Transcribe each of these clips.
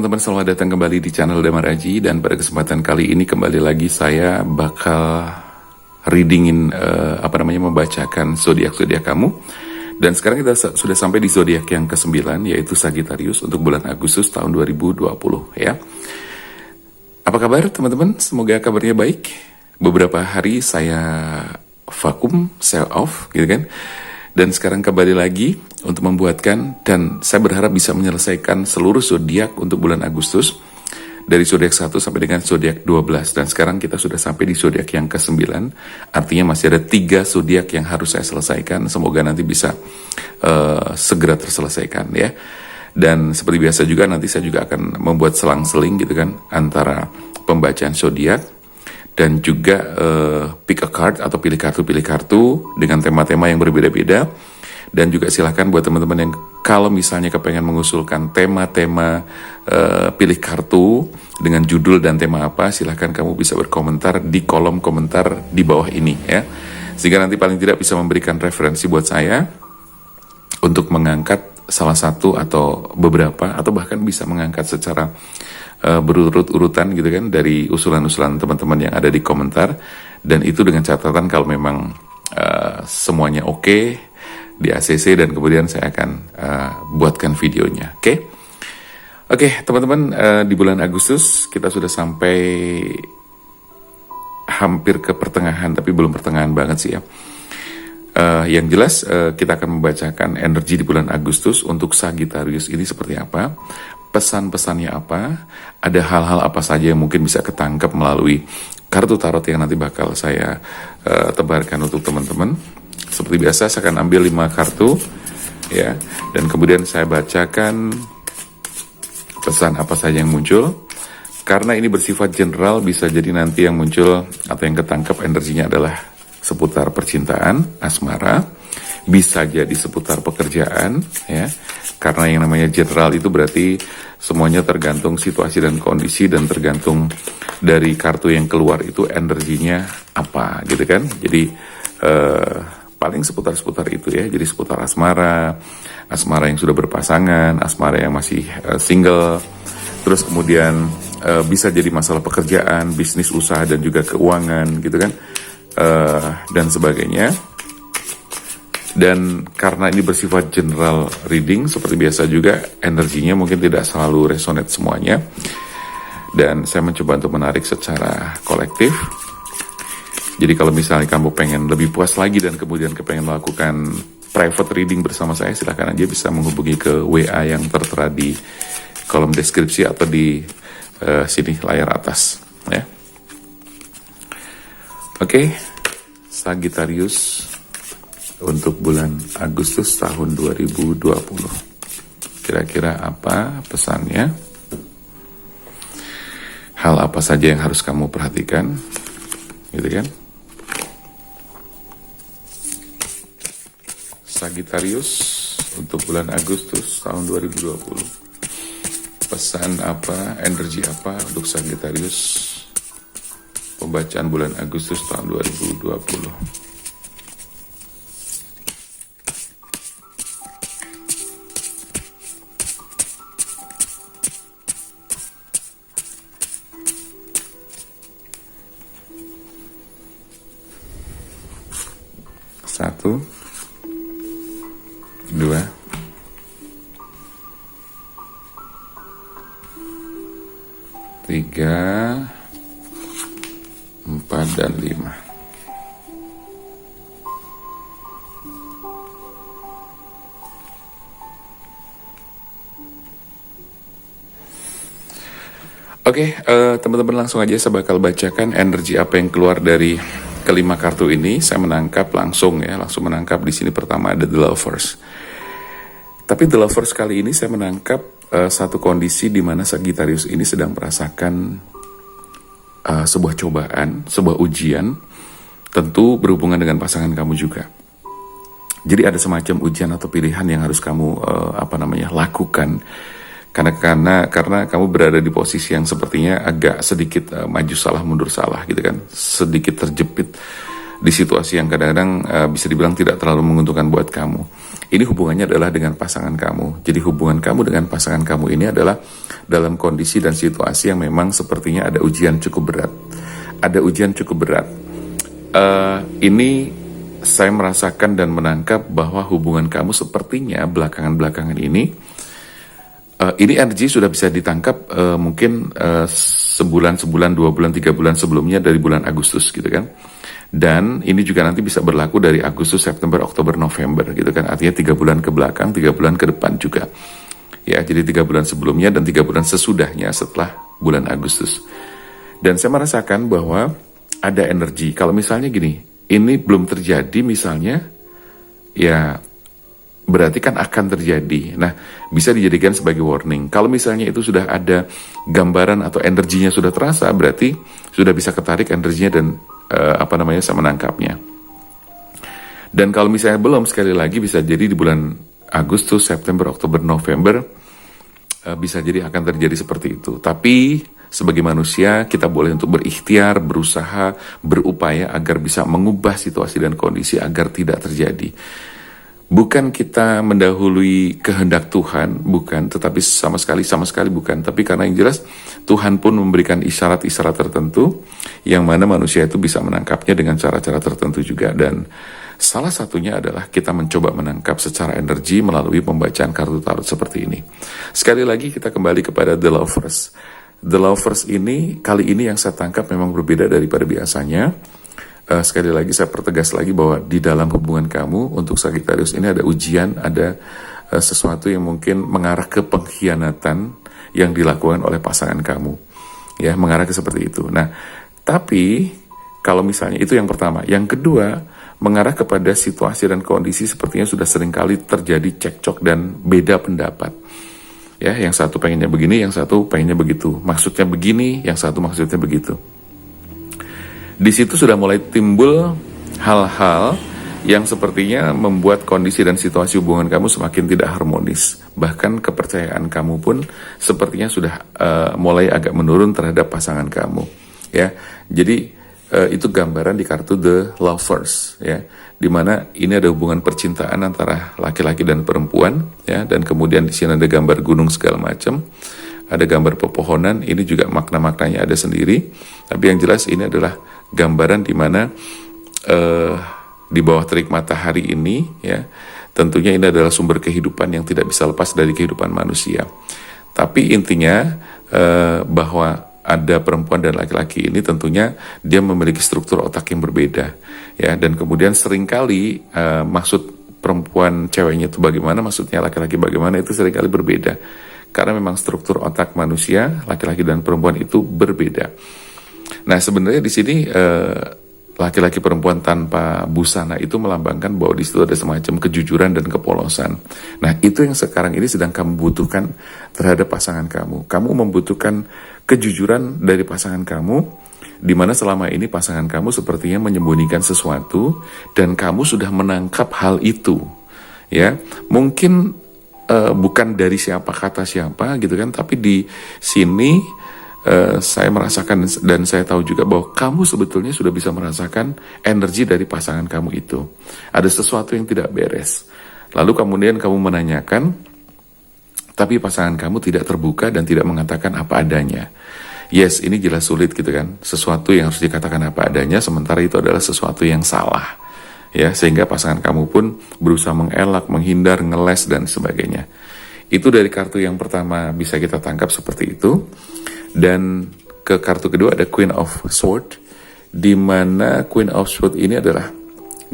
teman-teman, selamat datang kembali di channel Damar Aji. Dan pada kesempatan kali ini kembali lagi saya bakal readingin membacakan zodiak-zodiak kamu. Dan sekarang kita sudah sampai di zodiak yang ke-9, yaitu Sagittarius untuk bulan Agustus tahun 2020 ya. Apa kabar teman-teman? Semoga kabarnya baik. Beberapa hari saya vakum, saya off gitu kan. Dan sekarang kembali lagi untuk membuatkan, dan saya berharap bisa menyelesaikan seluruh zodiak untuk bulan Agustus dari zodiak 1 sampai dengan zodiak 12. Dan sekarang kita sudah sampai di zodiak yang ke-9. Artinya masih ada 3 zodiak yang harus saya selesaikan. Semoga nanti bisa segera terselesaikan ya. Dan seperti biasa juga nanti saya juga akan membuat selang-seling gitu kan antara pembacaan zodiak dan juga pick a card atau pilih kartu dengan tema-tema yang berbeda-beda. Dan juga silahkan buat teman-teman yang kalau misalnya kepengen mengusulkan tema-tema pilih kartu dengan judul dan tema apa, silahkan kamu bisa berkomentar di kolom komentar di bawah ini ya. Sehingga nanti paling tidak bisa memberikan referensi buat saya untuk mengangkat salah satu atau beberapa, atau bahkan bisa mengangkat secara berurut-urutan gitu kan dari usulan-usulan teman-teman yang ada di komentar. Dan itu dengan catatan kalau memang semuanya oke di ACC, dan kemudian saya akan buatkan videonya. Oke, teman-teman, di bulan Agustus kita sudah sampai hampir ke pertengahan, tapi belum pertengahan banget sih ya. Yang jelas kita akan membacakan energi di bulan Agustus untuk Sagittarius ini seperti apa, pesan-pesannya apa, ada hal-hal apa saja yang mungkin bisa ketangkep melalui kartu tarot yang nanti bakal saya tebarkan untuk teman-teman. Seperti biasa saya akan ambil 5 kartu ya, dan kemudian saya bacakan pesan apa saja yang muncul. Karena ini bersifat general, bisa jadi nanti yang muncul atau yang ketangkep energinya adalah seputar percintaan, asmara, bisa jadi seputar pekerjaan ya. Karena yang namanya general itu berarti semuanya tergantung situasi dan kondisi, dan tergantung dari kartu yang keluar itu energinya apa gitu kan. Jadi paling seputar-seputar itu ya. Jadi seputar asmara, asmara yang sudah berpasangan, asmara yang masih single. Terus kemudian bisa jadi masalah pekerjaan, bisnis, usaha, dan juga keuangan gitu kan, dan sebagainya. Dan karena ini bersifat general reading, seperti biasa juga energinya mungkin tidak selalu resonate semuanya, dan saya mencoba untuk menarik secara kolektif. Jadi kalau misalnya kamu pengen lebih puas lagi dan kemudian kepengen melakukan private reading bersama saya, silahkan aja bisa menghubungi ke WA yang tertera di kolom deskripsi atau di sini layar atas ya. Oke, Sagittarius untuk bulan Agustus tahun 2020. Kira-kira apa pesannya? Hal apa saja yang harus kamu perhatikan? Gitu kan? Sagittarius untuk bulan Agustus tahun 2020. Pesan apa, energi apa untuk Sagittarius pembacaan bulan Agustus tahun 2020? Satu, 2, 3, 4, dan 5. Oke, teman-teman, langsung aja saya bakal bacakan energi apa yang keluar dari kelima kartu ini. Saya langsung menangkap di sini. Pertama ada The Lovers. Tapi The Lovers kali ini saya menangkap satu kondisi di mana Sagittarius ini sedang merasakan sebuah cobaan, sebuah ujian, tentu berhubungan dengan pasangan kamu juga. Jadi ada semacam ujian atau pilihan yang harus kamu lakukan. Karena kamu berada di posisi yang sepertinya agak sedikit maju salah mundur salah gitu kan, sedikit terjepit di situasi yang kadang-kadang bisa dibilang tidak terlalu menguntungkan buat kamu. Ini hubungannya adalah dengan pasangan kamu. Jadi hubungan kamu dengan pasangan kamu ini adalah dalam kondisi dan situasi yang memang sepertinya ada ujian cukup berat. Ada ujian cukup berat. Ini saya merasakan dan menangkap bahwa hubungan kamu sepertinya belakangan-belakangan ini energi sudah bisa ditangkap mungkin sebulan, 2 bulan, 3 bulan sebelumnya dari bulan Agustus gitu kan. Dan ini juga nanti bisa berlaku dari Agustus, September, Oktober, November gitu kan. Artinya 3 bulan ke belakang, 3 bulan ke depan juga. Ya, jadi 3 bulan sebelumnya dan 3 bulan sesudahnya setelah bulan Agustus. Dan saya merasakan bahwa ada energi. Kalau misalnya gini, ini belum terjadi misalnya, ya berarti kan akan terjadi. Nah, bisa dijadikan sebagai warning. Kalau misalnya itu sudah ada gambaran atau energinya sudah terasa, berarti sudah bisa ketarik energinya dan saya menangkapnya. Dan kalau misalnya belum, sekali lagi bisa jadi di bulan Agustus, September, Oktober, November, bisa jadi akan terjadi seperti itu. Tapi sebagai manusia kita boleh untuk berikhtiar, berusaha, berupaya agar bisa mengubah situasi dan kondisi agar tidak terjadi. Bukan kita mendahului kehendak Tuhan, bukan, tetapi sama sekali bukan. Tapi karena yang jelas Tuhan pun memberikan isyarat-isyarat tertentu yang mana manusia itu bisa menangkapnya dengan cara-cara tertentu juga. Dan salah satunya adalah kita mencoba menangkap secara energi melalui pembacaan kartu tarot seperti ini. Sekali lagi kita kembali kepada The Lovers. The Lovers ini, kali ini yang saya tangkap memang berbeda daripada biasanya. Sekali lagi saya pertegas lagi bahwa di dalam hubungan kamu untuk Sagittarius ini ada ujian, ada sesuatu yang mungkin mengarah ke pengkhianatan yang dilakukan oleh pasangan kamu. Ya, mengarah ke seperti itu. Nah, tapi kalau misalnya itu yang pertama. Yang kedua, mengarah kepada situasi dan kondisi sepertinya sudah seringkali terjadi cekcok dan beda pendapat. Ya, yang satu pengennya begini, yang satu pengennya begitu. Maksudnya begini, yang satu maksudnya begitu. Di situ sudah mulai timbul hal-hal yang sepertinya membuat kondisi dan situasi hubungan kamu semakin tidak harmonis. Bahkan kepercayaan kamu pun sepertinya sudah mulai agak menurun terhadap pasangan kamu. Ya, jadi itu gambaran di kartu The Lovers. Ya, dimana ini ada hubungan percintaan antara laki-laki dan perempuan. Ya, dan kemudian di sini ada gambar gunung segala macam. Ada gambar pepohonan. Ini juga makna-maknanya ada sendiri. Tapi yang jelas ini adalah gambaran di mana di bawah terik matahari ini, ya, tentunya ini adalah sumber kehidupan yang tidak bisa lepas dari kehidupan manusia. Tapi intinya bahwa ada perempuan dan laki-laki ini tentunya dia memiliki struktur otak yang berbeda, ya, dan kemudian seringkali maksud perempuan ceweknya itu bagaimana, maksudnya laki-laki bagaimana, itu seringkali berbeda. Karena memang struktur otak manusia, laki-laki dan perempuan itu berbeda. Nah, sebenarnya di sini laki-laki perempuan tanpa busana itu melambangkan bahwa di situ ada semacam kejujuran dan kepolosan. Nah, itu yang sekarang ini sedang kamu butuhkan terhadap pasangan kamu. Kamu membutuhkan kejujuran dari pasangan kamu, di mana selama ini pasangan kamu sepertinya menyembunyikan sesuatu dan kamu sudah menangkap hal itu. Ya, mungkin bukan dari siapa kata siapa gitu kan, tapi di sini saya merasakan dan saya tahu juga bahwa kamu sebetulnya sudah bisa merasakan energi dari pasangan kamu itu. Ada sesuatu yang tidak beres. Lalu kemudian kamu menanyakan, tapi pasangan kamu tidak terbuka dan tidak mengatakan apa adanya. Yes, ini jelas sulit gitu kan. Sesuatu yang harus dikatakan apa adanya, sementara itu adalah sesuatu yang salah. Ya, sehingga pasangan kamu pun berusaha mengelak, menghindar, ngeles dan sebagainya. Itu dari kartu yang pertama bisa kita tangkap seperti itu. Dan ke kartu kedua ada Queen of Swords, di mana Queen of Swords ini adalah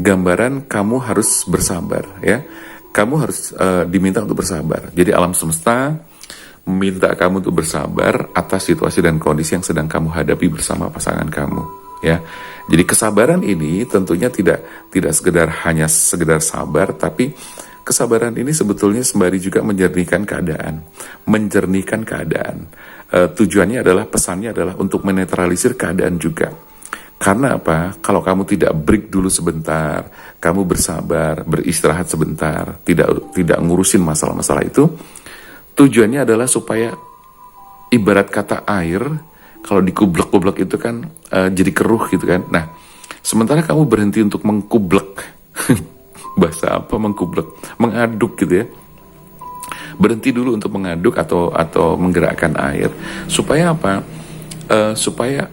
gambaran kamu harus bersabar, ya. Kamu harus diminta untuk bersabar. Jadi alam semesta meminta kamu untuk bersabar atas situasi dan kondisi yang sedang kamu hadapi bersama pasangan kamu, ya. Jadi kesabaran ini tentunya tidak hanya sekedar sabar, tapi kesabaran ini sebetulnya sembari juga menjernihkan keadaan. Tujuannya adalah, pesannya adalah untuk menetralisir keadaan juga. Karena apa? Kalau kamu tidak break dulu sebentar, kamu bersabar, beristirahat sebentar, tidak ngurusin masalah-masalah itu, tujuannya adalah supaya ibarat kata air, kalau dikublek-kublek itu kan jadi keruh gitu kan. Nah, Sementara kamu berhenti untuk mengkublek, bahasa apa mengkublek, mengaduk gitu ya. Berhenti dulu untuk mengaduk atau menggerakkan air. Supaya apa? Supaya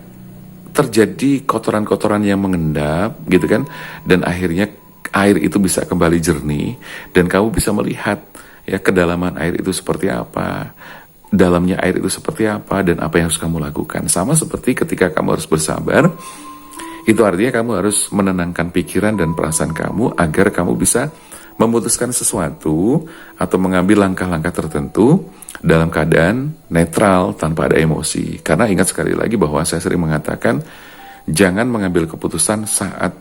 terjadi kotoran-kotoran yang mengendap gitu kan, dan akhirnya air itu bisa kembali jernih dan kamu bisa melihat ya kedalaman air itu seperti apa, dalamnya air itu seperti apa, dan apa yang harus kamu lakukan. Sama seperti ketika kamu harus bersabar, itu artinya kamu harus menenangkan pikiran dan perasaan kamu agar kamu bisa memutuskan sesuatu atau mengambil langkah-langkah tertentu dalam keadaan netral tanpa ada emosi. Karena ingat sekali lagi bahwa saya sering mengatakan, jangan mengambil keputusan saat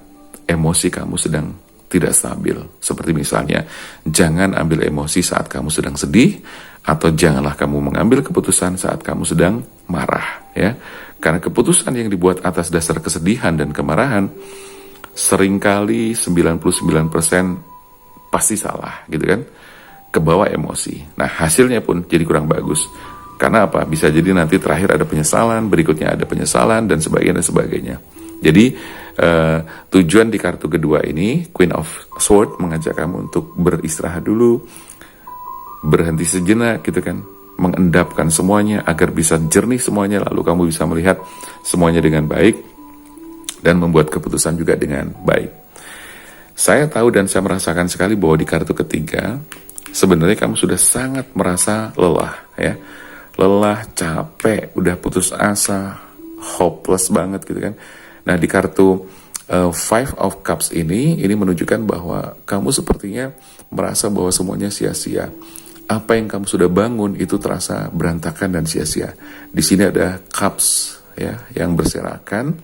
emosi kamu sedang tidak stabil. Seperti misalnya, jangan ambil emosi saat kamu sedang sedih, atau janganlah kamu mengambil keputusan saat kamu sedang marah. Ya, karena keputusan yang dibuat atas dasar kesedihan dan kemarahan, seringkali 99% pasti salah gitu kan, kebawa emosi. Nah hasilnya pun jadi kurang bagus. Karena apa? Bisa jadi nanti terakhir ada penyesalan, berikutnya ada penyesalan, dan sebagainya dan sebagainya. Jadi tujuan di kartu kedua ini, Queen of Swords, mengajak kamu untuk beristirahat dulu, berhenti sejenak gitu kan, mengendapkan semuanya agar bisa jernih semuanya, lalu kamu bisa melihat semuanya dengan baik dan membuat keputusan juga dengan baik. Saya tahu dan saya merasakan sekali bahwa di kartu ketiga sebenarnya kamu sudah sangat merasa lelah ya. Lelah, capek, udah putus asa, hopeless banget gitu kan. Nah, di kartu Five of Cups ini menunjukkan bahwa kamu sepertinya merasa bahwa semuanya sia-sia. Apa yang kamu sudah bangun itu terasa berantakan dan sia-sia. Di sini ada cups ya yang berserakan,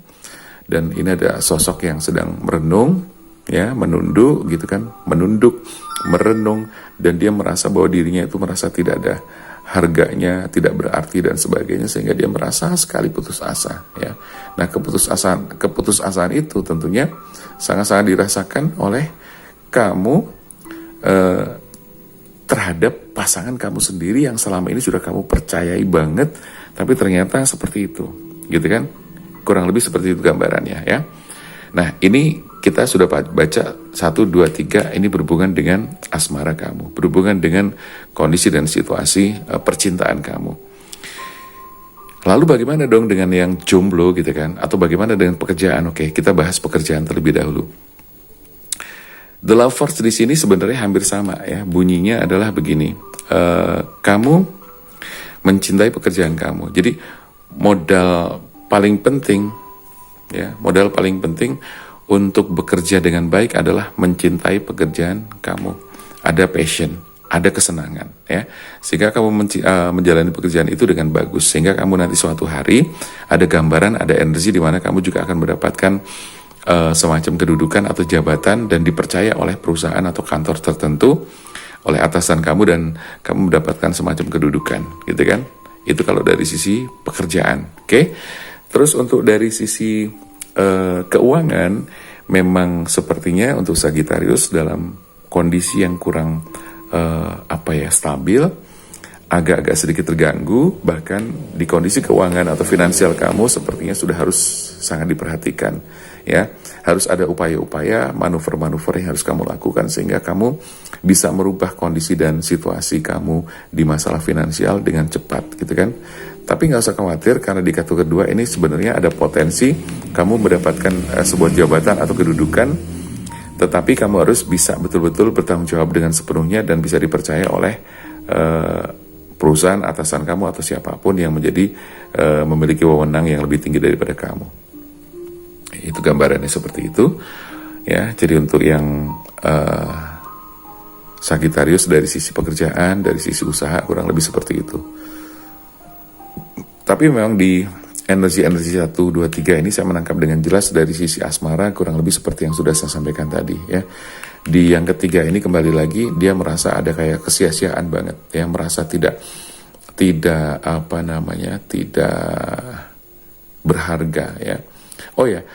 dan ini ada sosok yang sedang merenung ya, menunduk gitu kan, menunduk, merenung, dan dia merasa bahwa dirinya itu merasa tidak ada harganya, tidak berarti dan sebagainya, sehingga dia merasa sekali putus asa ya. Nah, keputusasaan itu tentunya sangat-sangat dirasakan oleh kamu terhadap pasangan kamu sendiri yang selama ini sudah kamu percayai banget, tapi ternyata seperti itu gitu kan. Kurang lebih seperti itu gambarannya ya. Nah, ini kita sudah baca 1, 2, 3, ini berhubungan dengan asmara kamu, berhubungan dengan kondisi dan situasi percintaan kamu. Lalu bagaimana dong dengan yang jomblo gitu kan, atau bagaimana dengan pekerjaan? Oke, kita bahas pekerjaan terlebih dahulu. The Lovers di sini sebenarnya hampir sama ya, bunyinya adalah begini. Kamu mencintai pekerjaan kamu. Jadi modal paling penting untuk bekerja dengan baik adalah mencintai pekerjaan kamu. Ada passion, ada kesenangan ya. Sehingga kamu menjalani pekerjaan itu dengan bagus, sehingga kamu nanti suatu hari ada gambaran, ada energi di mana kamu juga akan mendapatkan semacam kedudukan atau jabatan dan dipercaya oleh perusahaan atau kantor tertentu oleh atasan kamu, dan kamu mendapatkan semacam kedudukan gitu kan. Itu kalau dari sisi pekerjaan. Oke. Terus untuk dari sisi keuangan, memang sepertinya untuk Sagittarius dalam kondisi yang kurang stabil, agak-agak sedikit terganggu. Bahkan di kondisi keuangan atau finansial kamu sepertinya sudah harus sangat diperhatikan ya. Harus ada upaya-upaya, manuver-manuver yang harus kamu lakukan sehingga kamu bisa merubah kondisi dan situasi kamu di masalah finansial dengan cepat gitu kan. Tapi nggak usah khawatir, karena di kartu kedua ini sebenarnya ada potensi kamu mendapatkan sebuah jabatan atau kedudukan, tetapi kamu harus bisa betul-betul bertanggung jawab dengan sepenuhnya dan bisa dipercaya oleh perusahaan, atasan kamu, atau siapapun yang menjadi memiliki wewenang yang lebih tinggi daripada kamu. Itu gambarannya seperti itu ya. Jadi untuk yang Sagittarius dari sisi pekerjaan, dari sisi usaha kurang lebih seperti itu. Tapi memang di energi-energi 1, 2, 3 ini saya menangkap dengan jelas dari sisi asmara kurang lebih seperti yang sudah saya sampaikan tadi ya. Di yang ketiga ini kembali lagi dia merasa ada kayak kesia-siaan banget ya, merasa tidak berharga ya. Oh ya,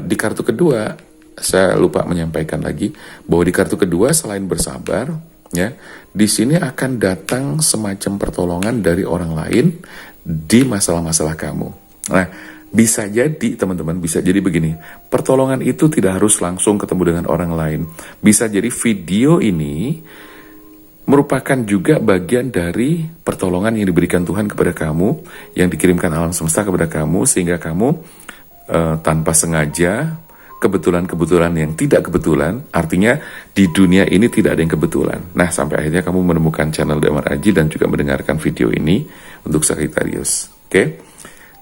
di kartu kedua saya lupa menyampaikan lagi bahwa di kartu kedua selain bersabar ya, di sini akan datang semacam pertolongan dari orang lain di masalah-masalah kamu. Nah, Bisa jadi teman-teman, bisa jadi begini, pertolongan itu tidak harus langsung ketemu dengan orang lain. Bisa jadi video ini merupakan juga bagian dari pertolongan yang diberikan Tuhan kepada kamu, yang dikirimkan alam semesta kepada kamu, sehingga kamu tanpa sengaja, kebetulan-kebetulan yang tidak kebetulan, artinya di dunia ini tidak ada yang kebetulan. Nah, sampai akhirnya kamu menemukan channel Damar Aji dan juga mendengarkan video ini untuk Sagittarius. Oke?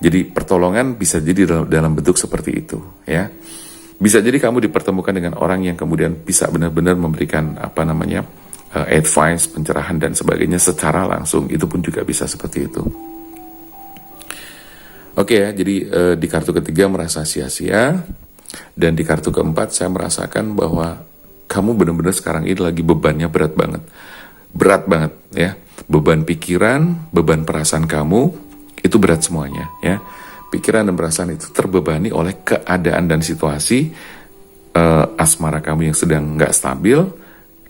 Jadi pertolongan bisa jadi dalam bentuk seperti itu, ya. Bisa jadi kamu dipertemukan dengan orang yang kemudian bisa benar-benar memberikan advice, pencerahan dan sebagainya secara langsung. Itu pun juga bisa seperti itu. Oke ya, jadi di kartu ketiga merasa sia-sia, dan di kartu keempat saya merasakan bahwa kamu benar-benar sekarang ini lagi bebannya berat banget ya. Beban pikiran, beban perasaan kamu itu berat semuanya ya. Pikiran dan perasaan itu terbebani oleh keadaan dan situasi asmara kamu yang sedang nggak stabil,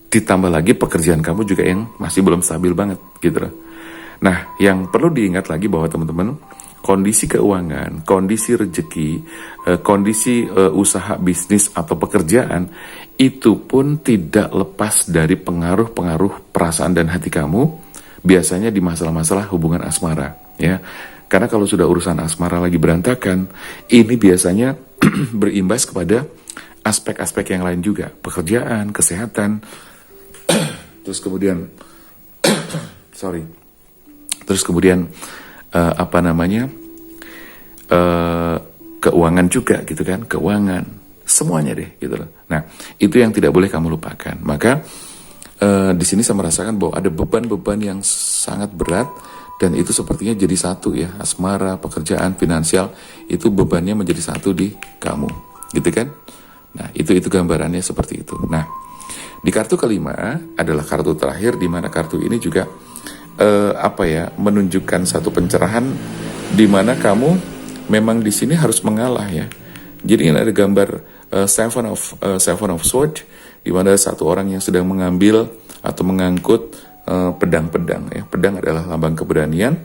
ditambah lagi pekerjaan kamu juga yang masih belum stabil banget gitu loh. Nah, yang perlu diingat lagi bahwa teman-teman, kondisi keuangan, kondisi rezeki, kondisi usaha bisnis atau pekerjaan itu pun tidak lepas dari pengaruh-pengaruh perasaan dan hati kamu, biasanya di masalah-masalah hubungan asmara ya. Karena kalau sudah urusan asmara lagi berantakan, ini biasanya berimbas kepada aspek-aspek yang lain juga, pekerjaan, kesehatan, terus kemudian keuangan juga gitu kan, keuangan, semuanya deh gitu loh. Nah, itu yang tidak boleh kamu lupakan. Maka di sini saya merasakan bahwa ada beban-beban yang sangat berat, dan itu sepertinya jadi satu ya, asmara, pekerjaan, finansial, itu bebannya menjadi satu di kamu, gitu kan? Nah, itu gambarannya seperti itu. Nah, di kartu kelima adalah kartu terakhir, di mana kartu ini juga menunjukkan satu pencerahan di mana kamu memang di sini harus mengalah ya. Jadi ini ada gambar Seven of Swords, di mana satu orang yang sedang mengambil atau mengangkut pedang-pedang ya. Pedang adalah lambang keberanian,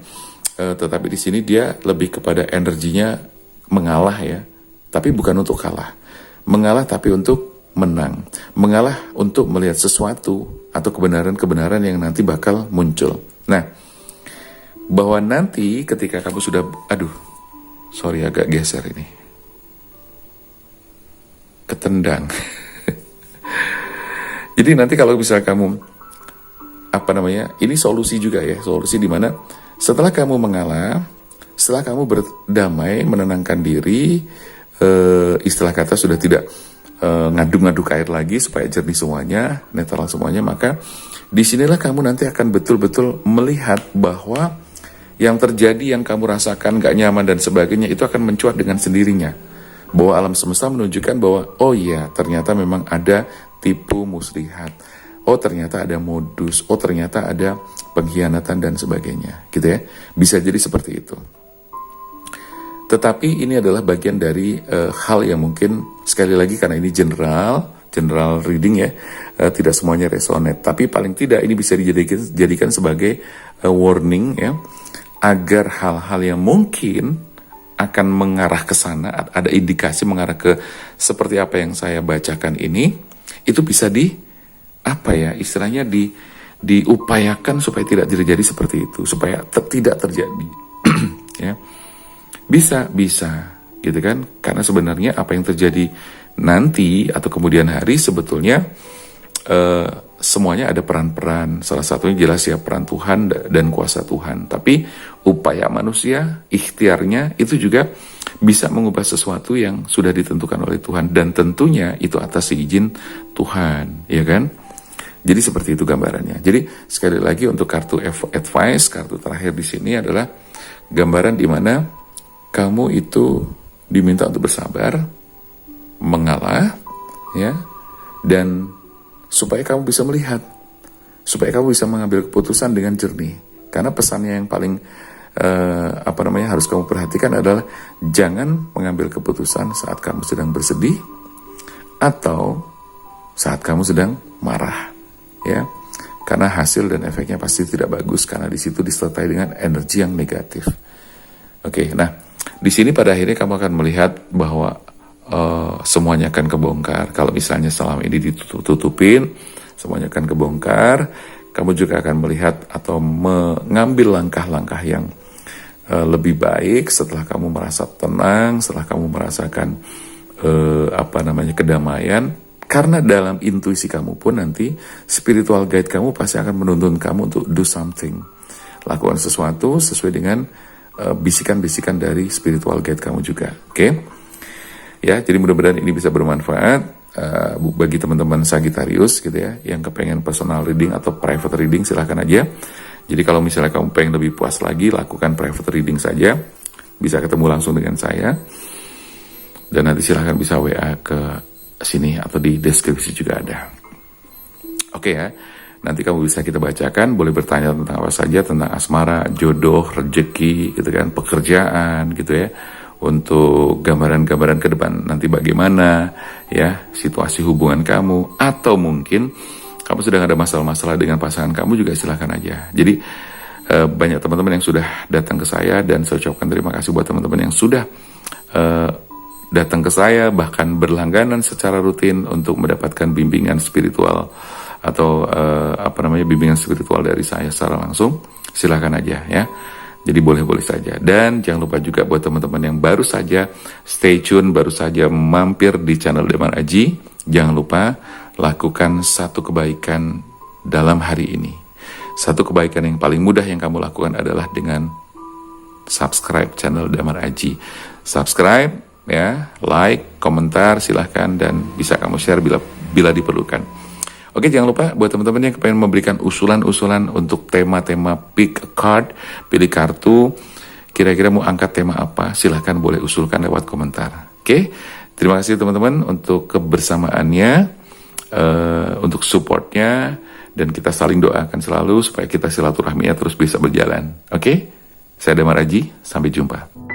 tetapi di sini dia lebih kepada energinya mengalah ya, tapi bukan untuk kalah. Mengalah tapi untuk menang. Mengalah untuk melihat sesuatu atau kebenaran-kebenaran yang nanti bakal muncul. Nah, bahwa nanti ketika kamu sudah, agak geser ini, ketendang. Jadi nanti kalau misalnya kamu ini solusi juga ya, solusi di mana setelah kamu mengalah, setelah kamu berdamai, menenangkan diri, istilah kata sudah tidak ngaduk-ngaduk air lagi supaya jernih semuanya, netral semuanya, maka disinilah kamu nanti akan betul-betul melihat bahwa yang terjadi, yang kamu rasakan gak nyaman dan sebagainya, itu akan mencuat dengan sendirinya. Bahwa alam semesta menunjukkan bahwa, oh iya, ternyata memang ada tipu muslihat. Oh ternyata ada modus, oh ternyata ada pengkhianatan dan sebagainya, gitu ya. Bisa jadi seperti itu. Tetapi ini adalah bagian dari hal yang mungkin, sekali lagi karena ini general reading ya, tidak semuanya resonate. Tapi paling tidak ini bisa dijadikan sebagai warning ya, agar hal-hal yang mungkin akan mengarah ke sana, ada indikasi mengarah ke seperti apa yang saya bacakan ini, itu bisa istilahnya diupayakan supaya tidak terjadi seperti itu, supaya tidak terjadi. Ya, bisa gitu kan, karena sebenarnya apa yang terjadi nanti atau kemudian hari sebetulnya semuanya ada peran-peran, salah satunya jelas ya peran Tuhan dan kuasa Tuhan, tapi upaya manusia, ikhtiarnya itu juga bisa mengubah sesuatu yang sudah ditentukan oleh Tuhan, dan tentunya itu atas izin Tuhan, ya kan? Jadi seperti itu gambarannya. Jadi sekali lagi untuk kartu advice, kartu terakhir di sini adalah gambaran di mana kamu itu diminta untuk bersabar, mengalah, ya, dan supaya kamu bisa melihat, supaya kamu bisa mengambil keputusan dengan jernih. Karena pesannya yang paling harus kamu perhatikan adalah jangan mengambil keputusan saat kamu sedang bersedih atau saat kamu sedang marah, ya, karena hasil dan efeknya pasti tidak bagus, karena di situ disertai dengan energi yang negatif. Oke, nah Di sini pada akhirnya kamu akan melihat bahwa semuanya akan kebongkar. Kalau misalnya selama ini ditutup-tutupin, semuanya akan kebongkar. Kamu juga akan melihat atau mengambil langkah-langkah yang lebih baik setelah kamu merasa tenang, setelah kamu merasakan kedamaian. Karena dalam intuisi kamu pun nanti spiritual guide kamu pasti akan menuntun kamu untuk do something, lakukan sesuatu sesuai dengan bisikan-bisikan dari spiritual guide kamu juga. Oke? Ya, jadi mudah-mudahan ini bisa bermanfaat bagi teman-teman Sagittarius gitu ya, yang kepengen personal reading atau private reading silahkan aja. Jadi kalau misalnya kamu pengen lebih puas lagi, lakukan private reading saja, bisa ketemu langsung dengan saya, dan nanti silahkan bisa WA ke sini atau di deskripsi juga ada. Oke ya, nanti kamu bisa kita bacakan, boleh bertanya tentang apa saja, tentang asmara, jodoh, rezeki gitu kan, pekerjaan gitu ya, untuk gambaran-gambaran ke depan nanti bagaimana ya situasi hubungan kamu, atau mungkin kamu sedang ada masalah-masalah dengan pasangan kamu juga silahkan aja. Jadi banyak teman-teman yang sudah datang ke saya, dan saya ucapkan terima kasih buat teman-teman yang sudah datang ke saya, bahkan berlangganan secara rutin untuk mendapatkan bimbingan spiritual atau bimbingan spiritual dari saya secara langsung. Silahkan aja ya. Jadi boleh-boleh saja. Dan jangan lupa juga buat teman-teman yang baru saja stay tune, baru saja mampir di channel Damar Aji, jangan lupa lakukan satu kebaikan dalam hari ini. Satu kebaikan yang paling mudah yang kamu lakukan adalah dengan subscribe channel Damar Aji. Subscribe ya, like, komentar silahkan, dan bisa kamu share bila diperlukan. Oke, jangan lupa buat teman-teman yang pengen memberikan usulan-usulan untuk tema-tema, pick a card, pilih kartu, kira-kira mau angkat tema apa, silahkan boleh usulkan lewat komentar. Oke, terima kasih teman-teman untuk kebersamaannya, untuk supportnya, dan kita saling doakan selalu supaya kita silaturahminya terus bisa berjalan. Oke, saya Damar Aji, sampai jumpa.